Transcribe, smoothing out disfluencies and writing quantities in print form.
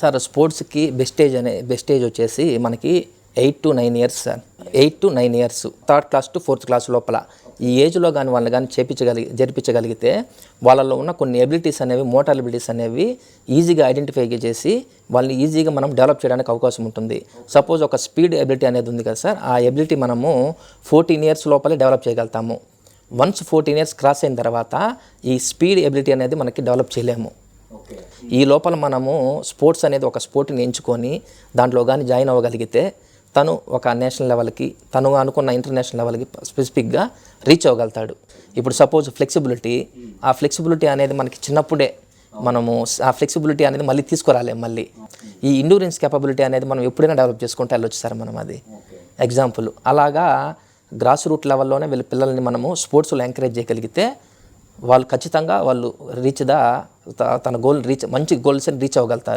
Sir స్పోర్ట్స్కి best age వచ్చేసి మనకి 8 to 9 years sir. 8 to 9 years, 3rd class to 4th class లోపల ఈ ఏజ్లో కానీ వాళ్ళని కానీ జరిపించగలిగితే వాళ్ళలో ఉన్న కొన్ని ఎబిలిటీస్ అనేవి, మోటార్ ఎబిలిటీస్ అనేవి ఈజీగా ఐడెంటిఫై చేసి వాళ్ళని ఈజీగా మనం డెవలప్ చేయడానికి అవకాశం ఉంటుంది. సపోజ్ ఒక స్పీడ్ ఎబిలిటీ అనేది ఉంది కదా సార్, ఆ ఎబిలిటీ మనము 14 ఇయర్స్ లోపలే డెవలప్ చేయగలుగుతాము. వన్స్ 14 ఇయర్స్ క్రాస్ అయిన తర్వాత ఈ స్పీడ్ ఎబిలిటీ అనేది మనకి డెవలప్ చేయలేము. ఈ లోపల మనము స్పోర్ట్స్ అనేది ఒక స్పోర్ట్ని ఎంచుకొని దాంట్లో కానీ జాయిన్ అవ్వగలిగితే తను ఒక నేషనల్ లెవెల్కి, తను అనుకున్న ఇంటర్నేషనల్ లెవెల్కి స్పెసిఫిక్గా రీచ్ అవ్వగలుగుతాడు. ఇప్పుడు సపోజ్ ఆ ఫ్లెక్సిబిలిటీ అనేది మనకి చిన్నప్పుడే మనము ఆ ఫ్లెక్సిబిలిటీ అనేది మళ్ళీ తీసుకురాలేము. మళ్ళీ ఈ ఇండ్యూరెన్స్ కేపబిలిటీ అనేది మనం ఎప్పుడైనా డెవలప్ చేసుకుంటే వెళ్ళొచ్చు సార్ మనం. అది ఎగ్జాంపుల్. అలాగా గ్రాస్ రూట్ లెవెల్లోనే వీళ్ళ పిల్లల్ని మనము స్పోర్ట్స్లో ఎంకరేజ్ చేయగలిగితే వాళ్ళు ఖచ్చితంగా వాళ్ళు తన గోల్ మంచి గోల్స్ని రీచ్ అవ్వగలుగుతారు.